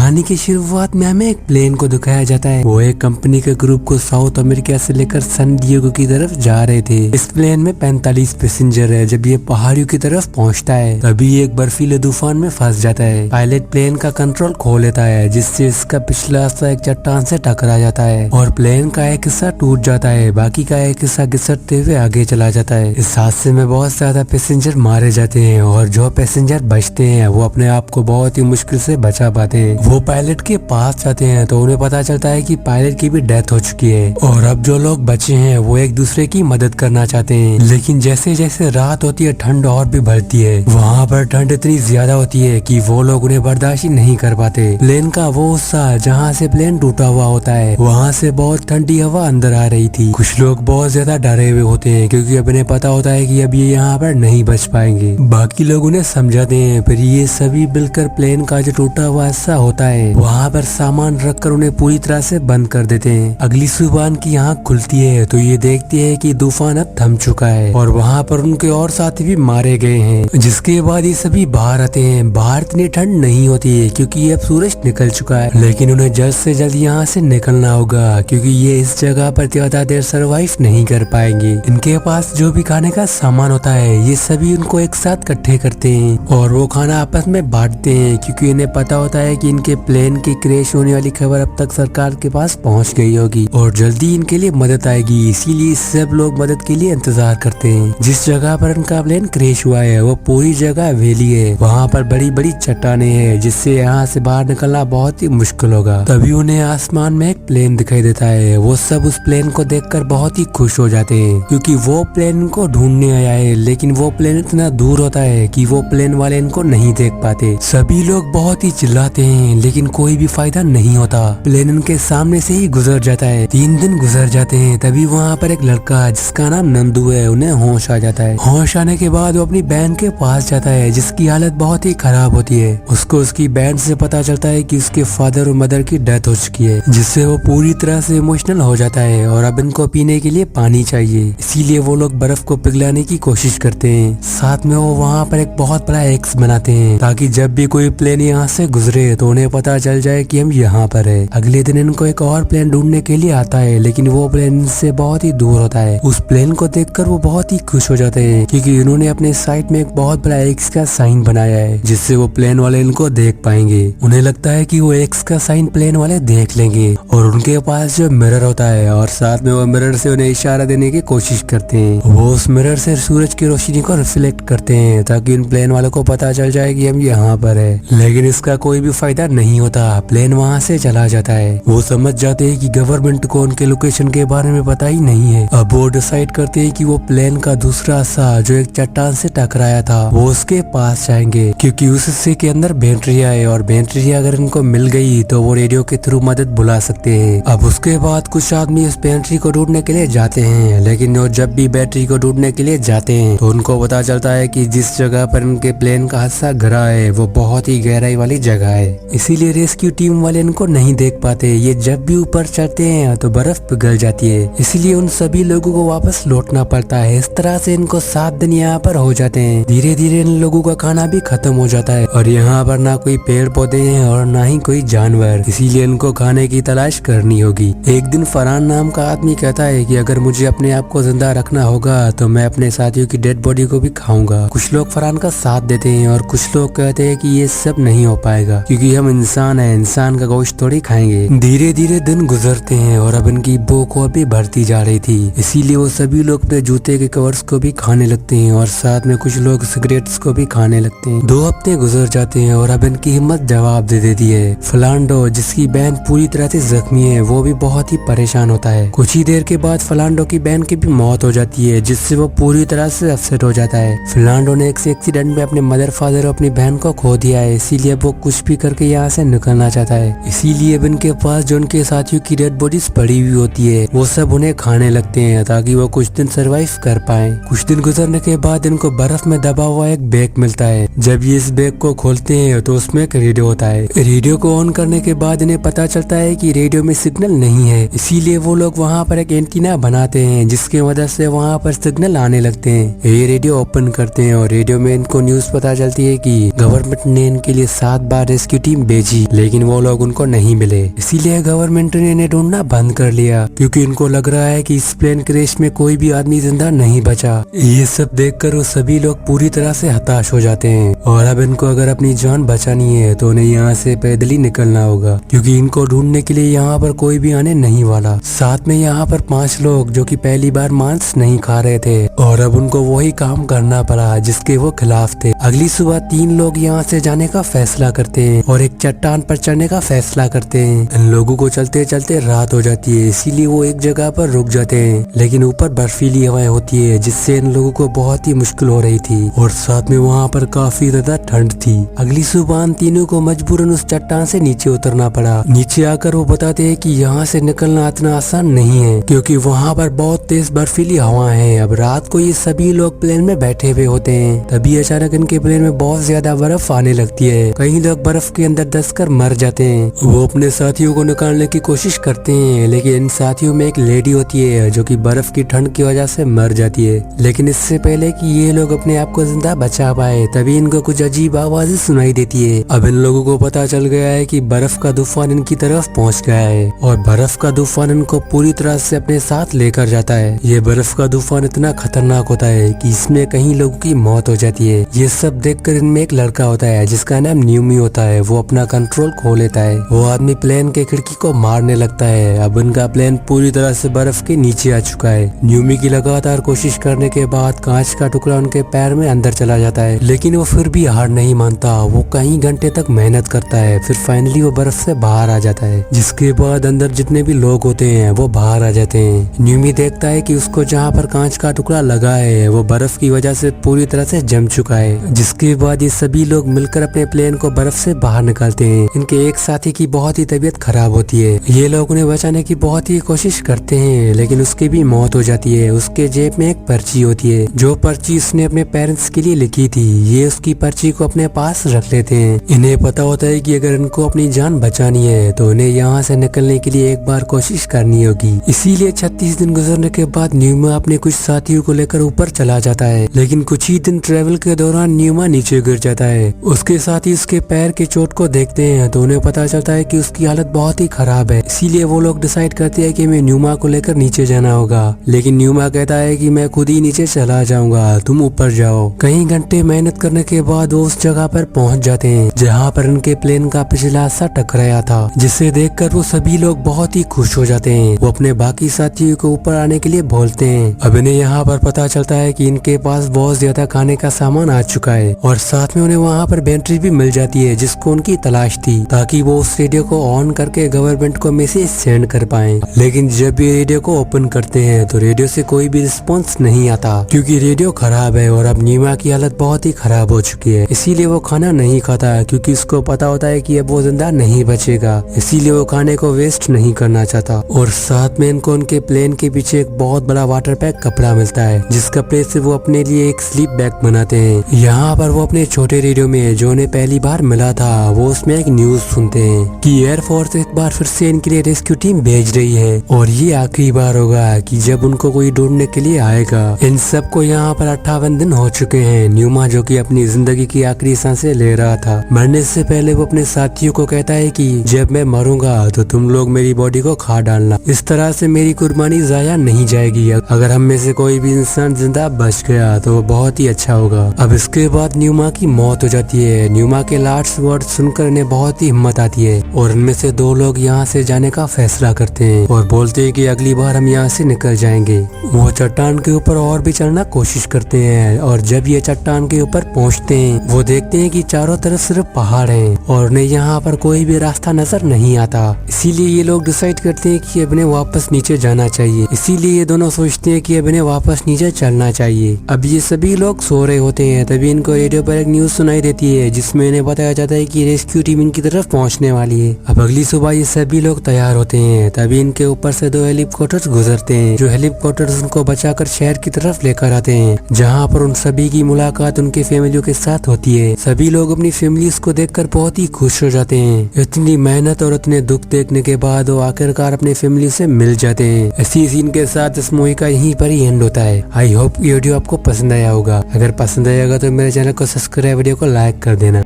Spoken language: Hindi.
कहानी की शुरुआत में हमें एक प्लेन को दिखाया जाता है। वो एक कंपनी के ग्रुप को साउथ अमेरिका से लेकर सन डिएगो की तरफ जा रहे थे। इस प्लेन में 45 पैसेंजर है। जब ये पहाड़ियों की तरफ पहुंचता है तभी एक बर्फीले तूफान में फंस जाता है। पायलट प्लेन का कंट्रोल खो लेता है जिससे इसका पिछला हिस्सा एक चट्टान से टकरा जाता है और प्लेन का एक हिस्सा टूट जाता है। बाकी का एक हिस्सा घिसटते हुए आगे चला जाता है। इस हादसे में बहुत ज्यादा पैसेंजर मारे जाते हैं और जो पैसेंजर बचते हैं वो अपने आप को बहुत ही मुश्किल से बचा पाते हैं। वो पायलट के पास जाते हैं तो उन्हें पता चलता है कि पायलट की भी डेथ हो चुकी है और अब जो लोग बचे हैं वो एक दूसरे की मदद करना चाहते हैं। लेकिन जैसे जैसे रात होती है ठंड और भी बढ़ती है। वहाँ पर ठंड इतनी ज्यादा होती है कि वो लोग उन्हें बर्दाश्त ही नहीं कर पाते। प्लेन का वो हिस्सा जहाँ से प्लेन टूटा हुआ होता है वहाँ से बहुत ठंडी हवा अंदर आ रही थी। कुछ लोग बहुत ज्यादा डरे हुए होते हैं क्योंकि अब इन्हें पता होता है कि अब ये यहाँ पर नहीं बच पाएंगे। बाकी लोग उन्हें समझाते हैं। फिर ये सभी मिलकर प्लेन का जो टूटा हुआ हिस्सा होता है वहाँ पर सामान रखकर उन्हें पूरी तरह से बंद कर देते हैं। अगली सुबह उनकी आँख खुलती है तो ये देखती है कि तूफान अब थम चुका है और वहाँ पर उनके और साथी भी मारे गए हैं। जिसके बाद ये सभी बाहर आते हैं। बाहर इतनी ठंड नहीं होती है क्योंकि अब सूरज निकल चुका है, लेकिन उन्हें जल्द से जल्द यहाँ से निकलना होगा क्योंकि ये इस जगह पर ज्यादा देर सरवाइव नहीं कर पाएंगे। इनके पास जो भी खाने का सामान होता है ये सभी उनको एक साथ इकट्ठे करते हैं और वो खाना आपस में बांटते हैं क्योंकि इन्हें पता होता है कि इनके प्लेन की क्रैश होने वाली खबर अब तक सरकार के पास पहुंच गई होगी और जल्दी इनके लिए मदद आएगी। इसीलिए सब लोग मदद के लिए इंतजार करते हैं। जिस जगह पर इनका प्लेन क्रैश हुआ है वो पूरी जगह वैली है। वहाँ पर बड़ी बड़ी चट्टानें हैं जिससे यहाँ से बाहर निकलना बहुत ही मुश्किल होगा। तभी उन्हें आसमान में एक प्लेन दिखाई देता है। वो सब उस प्लेन को देखकर बहुत ही खुश हो जाते हैं क्योंकि वो प्लेन को ढूंढने आया है, लेकिन वो प्लेन इतना दूर होता है कि वो प्लेन वाले इनको नहीं देख पाते। सभी लोग बहुत ही चिल्लाते हैं लेकिन कोई भी फायदा नहीं होता। प्लेन इनके सामने से ही गुजर जाता है। 3 दिन गुजर जाते हैं। तभी वहाँ पर एक लड़का जिसका नाम नंदू है उन्हें होश आ जाता है। होश आने के बाद वो अपनी बहन के पास जाता है जिसकी हालत बहुत ही खराब होती है। उसको उसकी बहन से पता चलता है कि उसके फादर और मदर की डेथ हो चुकी है, जिससे वो पूरी तरह से इमोशनल हो जाता है और अब इनको पीने के लिए पानी चाहिए। इसीलिए वो लोग बर्फ को पिघलाने की कोशिश करते हैं। साथ में वो वहाँ पर एक बहुत बड़ा एक्स बनाते हैं ताकि जब भी कोई प्लेन यहाँ से गुजरे तो उन्हें पता चल जाए कि हम यहाँ पर है। अगले दिन इनको एक और प्लेन ढूंढने के लिए आता है लेकिन वो प्लेन से बहुत ही दूर होता है। उस प्लेन को देखकर वो बहुत ही खुश हो जाते हैं क्योंकि उन्होंने अपने साइड में एक बहुत बड़ा एक्स का साइन बनाया है जिससे वो प्लेन वाले इनको देख पाएंगे। उन्हें लगता है कि वो एक्स का साइन प्लेन वाले देख लेंगे और उनके पास जो मिरर होता है और साथ में वो मिरर से उन्हें इशारा देने की कोशिश करते हैं। वो उस मिरर से सूरज की रोशनी को रिफ्लेक्ट करते हैं ताकि उन प्लेन वालों को पता चल जाए कि हम यहाँ पर है, लेकिन इसका कोई भी फायदा नहीं होता। प्लेन वहाँ से चला जाता है। वो समझ जाते हैं कि गवर्नमेंट को उनके लोकेशन के बारे में पता ही नहीं है। अब वो डिसाइड करते हैं कि वो प्लेन का दूसरा हिस्सा जो एक चट्टान से टकराया था वो उसके पास जाएंगे क्योंकि उस हिस्से के अंदर बैटरिया है और बैटरिया अगर इनको मिल गई तो वो रेडियो के थ्रू मदद बुला सकते हैं। अब उसके बाद कुछ आदमी उस बैटरी को ढूंढने के लिए जाते हैं, लेकिन वो जब भी बैटरी को ढूंढने के लिए जाते हैं तो उनको पता चलता है कि जिस जगह पर इनके प्लेन का हिस्सा गिरा है वो बहुत ही गहराई वाली जगह है। इसीलिए रेस्क्यू टीम वाले इनको नहीं देख पाते। ये जब भी ऊपर चढ़ते हैं तो बर्फ पिघल जाती है, इसलिए उन सभी लोगों को वापस लौटना पड़ता है। इस तरह से इनको 7 दिन यहाँ पर हो जाते हैं। धीरे धीरे इन लोगों का खाना भी खत्म हो जाता है और यहाँ पर ना कोई पेड़ पौधे हैं और ना ही कोई जानवर, इसीलिए इनको खाने की तलाश करनी होगी। एक दिन फरहान नाम का आदमी कहता है कि अगर मुझे अपने आप को जिंदा रखना होगा तो मैं अपने साथियों की डेड बॉडी को भी खाऊंगा। कुछ लोग फरहान का साथ देते हैं और कुछ लोग कहते हैं कि ये सब नहीं हो पाएगा क्योंकि हम इंसान हैं, इंसान का गोश्त थोड़ी खाएंगे। धीरे धीरे दिन गुजरते हैं और अब इनकी भूख और भी बढ़ती जा रही थी, इसीलिए वो सभी लोग अपने जूते के कवर्स को भी खाने लगते हैं और साथ में कुछ लोग सिगरेट्स को भी खाने लगते हैं। 2 हफ्ते गुजर जाते हैं और अब इनकी हिम्मत जवाब दे देती है। फलांडो जिसकी बहन पूरी तरह से जख्मी है वो भी बहुत ही परेशान होता है। कुछ ही देर के बाद फलांडो की बहन की भी मौत हो जाती है जिससे वो पूरी तरह से अपसेट हो जाता है। फलांडो ने एक एक्सीडेंट में अपने मदर फादर और अपनी बहन को खो दिया है, इसीलिए वो कुछ भी करके यहाँ से निकलना चाहता है। इसीलिए अब इनके पास जो उनके साथियों की डेड बॉडीज पड़ी हुई होती है वो सब उन्हें खाने लगते हैं ताकि वो कुछ दिन सरवाइव कर पाए। कुछ दिन गुजरने के बाद इनको बर्फ में दबा हुआ एक बैग मिलता है। जब ये इस बैग को खोलते हैं तो उसमें एक रेडियो होता है। रेडियो को ऑन करने के बाद इन्हें पता चलता है कि रेडियो में सिग्नल नहीं है, इसीलिए वो लोग वहाँ पर एक एंटीना बनाते हैं जिसकी मदद से वहाँ पर सिग्नल आने लगते हैं। ये रेडियो ओपन करते हैं और रेडियो में इनको न्यूज पता चलती है कि गवर्नमेंट ने इनके लिए 7 बार रेस्क्यू टीम भेज भेजी, लेकिन वो लोग उनको नहीं मिले। इसीलिए गवर्नमेंट ने इन्हें ढूंढना बंद कर लिया, क्योंकि इनको लग रहा है कि इस प्लेन क्रैश में कोई भी आदमी जिंदा नहीं बचा। ये सब देखकर वो सभी लोग पूरी तरह से हताश हो जाते हैं और अब इनको अगर अपनी जान बचानी है तो उन्हें यहाँ से पैदल ही निकलना होगा, क्योंकि इनको ढूंढने के लिए यहाँ पर कोई भी आने नहीं वाला। साथ में यहाँ पर 5 लोग जो कि पहली बार मांस नहीं खा रहे थे और अब उनको वही काम करना पड़ा जिसके वो खिलाफ थे। अगली सुबह 3 लोग यहाँ से जाने का फैसला करते हैं और एक चट्टान पर चढ़ने का फैसला करते हैं। इन लोगों को चलते चलते रात हो जाती है, इसीलिए वो एक जगह पर रुक जाते हैं, लेकिन ऊपर बर्फीली हवाएं होती है जिससे इन लोगों को बहुत ही मुश्किल हो रही थी और साथ में वहाँ पर काफी ज्यादा ठंड थी। अगली सुबह इन तीनों को मजबूरन उस चट्टान से नीचे उतरना पड़ा। नीचे आकर वो बताते हैं कि यहाँ से निकलना इतना आसान नहीं है, क्योंकि वहाँ पर बहुत तेज बर्फीली हवा है। अब रात को ये सभी लोग प्लेन में बैठे हुए होते हैं, तभी अचानक इनके प्लेन में बहुत ज्यादा बर्फ आने लगती है। कई लोग बर्फ के अंदर दस कर मर जाते हैं। वो अपने साथियों को निकालने की कोशिश करते हैं, लेकिन इन साथियों में एक लेडी होती है जो कि बर्फ की ठंड की वजह से मर जाती है। लेकिन इससे पहले कि ये लोग अपने आप को जिंदा बचा पाए, तभी इनको कुछ अजीब आवाजें सुनाई देती है। अब इन लोगों को पता चल गया है कि बर्फ का तूफान इनकी तरफ पहुंच गया है और बर्फ का तूफान इनको पूरी तरह से अपने साथ लेकर जाता है। ये बर्फ का तूफान इतना खतरनाक होता है कि इसमें कई लोगों की मौत हो जाती है। ये सब देखकर इनमें एक लड़का होता है जिसका नाम न्यूमी होता है। वो अपना कंट्रोल खो लेता है। वो आदमी प्लेन के खिड़की को मारने लगता है। अब उनका प्लेन पूरी तरह से बर्फ के नीचे आ चुका है। न्यूमी की लगातार कोशिश करने के बाद कांच का टुकड़ा उनके पैर में अंदर चला जाता है, लेकिन वो फिर भी हार नहीं मानता। वो कई घंटे तक मेहनत करता है, फिर फाइनली वो बर्फ से बाहर आ जाता है, जिसके बाद अंदर जितने भी लोग होते हैं वो बाहर आ जाते हैं। न्यूमी देखता है कि उसको जहाँ पर कांच का टुकड़ा लगा है वो बर्फ की वजह से पूरी तरह से जम चुका है, जिसके बाद ये सभी लोग मिलकर अपने प्लेन को बर्फ से बाहर निकालते हैं। इनके एक साथी की बहुत ही तबीयत खराब होती है। ये लोग उन्हें बचाने की बहुत ही कोशिश करते हैं, लेकिन उसकी भी मौत हो जाती है। उसके जेब में एक पर्ची होती है, जो पर्ची उसने अपने पेरेंट्स के लिए लिखी थी। ये उसकी पर्ची को अपने पास रख लेते हैं। इन्हें पता होता है कि अगर इनको अपनी जान बचानी है तो इन्हें यहाँ से निकलने के लिए एक बार कोशिश करनी होगी। इसीलिए 36 दिन गुजरने के बाद न्यूमा अपने कुछ साथियों को लेकर ऊपर चला जाता है, लेकिन कुछ ही दिन ट्रेवल के दौरान न्यूमा नीचे गिर जाता है। उसके साथी उसके पैर के चोट को देखते हैं तो उन्हें पता चलता है कि उसकी हालत बहुत ही खराब है। इसीलिए वो लोग डिसाइड करते हैं कि हमें न्यूमा को लेकर नीचे जाना होगा, लेकिन न्यूमा कहता है कि मैं खुद ही नीचे चला जाऊंगा, तुम ऊपर जाओ। कई घंटे मेहनत करने के बाद वो उस जगह पर पहुंच जाते हैं जहाँ पर उनके प्लेन का पिछला हिस्सा टकराया था, जिसे देखकर वो सभी लोग बहुत ही खुश हो जाते हैं। वो अपने बाकी साथियों को ऊपर आने के लिए बोलते हैं। अब इन्हें यहाँ पर पता चलता है कि इनके पास बहुत ज्यादा खाने का सामान आ चुका है और साथ में उन्हें वहाँ पर बैटरी भी मिल जाती है जिसको उनकी तलाश थी, ताकि वो उस रेडियो को ऑन करके गवर्नमेंट को मैसेज सेंड कर पाए। लेकिन जब ये रेडियो को ओपन करते हैं तो रेडियो से कोई भी रिस्पॉन्स नहीं आता, क्योंकि रेडियो खराब है और अब नीमा की हालत बहुत ही खराब हो चुकी है। इसीलिए वो खाना नहीं खाता, क्योंकि उसको पता होता है कि अब वो जिंदा नहीं बचेगा। इसीलिए वो खाने को वेस्ट नहीं करना चाहता। और साथ में इनको उनके प्लेन के पीछे एक बहुत बड़ा वाटर पैक कपड़ा मिलता है, जिस कपड़े से वो अपने लिए एक स्लीप बैग बनाते हैं। यहाँ पर वो अपने छोटे रेडियो में जो उन्हें पहली बार मिला था, वो उसमें एक न्यूज सुनते हैं कि एयरफोर्स एक बार फिर से इनके लिए रेस्क्यू टीम भेज रही है और ये आखिरी बार होगा कि जब उनको कोई ढूंढने के लिए आएगा। इन सबको यहाँ पर 58 दिन हो चुके हैं। न्यूमा जो कि अपनी जिंदगी की आखिरी सांसें ले रहा था, मरने से पहले वो अपने साथियों को कहता है कि जब मैं मरूंगा तो तुम लोग मेरी बॉडी को खा डालना, इस तरह से मेरी कुर्बानी जाया नहीं जाएगी। अगर हम में से कोई भी इंसान जिंदा बच गया तो वो बहुत ही अच्छा होगा। अब इसके बाद न्यूमा की मौत हो जाती है। न्यूमा के लास्ट वर्ड सुनकर इन्हें बहुत ही हिम्मत आती है और इनमें से 2 लोग यहाँ से जाने का फैसला करते हैं और बोलते हैं कि अगली बार हम यहाँ से निकल जाएंगे। वो चट्टान के ऊपर और भी चढ़ना कोशिश करते हैं और जब ये चट्टान के ऊपर पहुँचते हैं वो देखते हैं कि चारों तरफ सिर्फ पहाड़ हैं और उन्हें यहाँ पर कोई भी रास्ता नजर नहीं आता। इसीलिए ये लोग डिसाइड करते हैं कि अब इन्हें वापस नीचे जाना चाहिए। इसीलिए ये दोनों सोचते हैं कि अब इन्हें वापस नीचे चलना चाहिए। अब ये सभी लोग सो रहे होते हैं, तभी इनको रेडियो पर एक न्यूज सुनाई देती है जिसमें इन्हें बताया जाता है कि रेस्क्यू टीम इनकी तरफ पहुंचने वाली है। अब अगली सुबह ये सभी लोग तैयार होते हैं, तभी इनके ऊपर से 2 हेलीकॉप्टर्स गुजरते हैं, जो हेलीकॉप्टर्स उनको बचाकर शहर की तरफ लेकर आते हैं, जहाँ पर उन सभी की मुलाकात उनके फैमिलियों के साथ होती है। सभी लोग अपनी फैमिलीज को देखकर बहुत ही खुश हो जाते हैं। इतनी मेहनत और इतने दुख देखने के बाद वो आखिरकार अपने फैमिली से मिल जाते हैं। इसी सीन के साथ इस मूवी का यहीं पर ही एंड होता है। आई होप ये वीडियो आपको पसंद आया होगा। अगर पसंद आएगा तो मेरे चैनल को सब्सक्राइब, वीडियो को लाइक कर देना।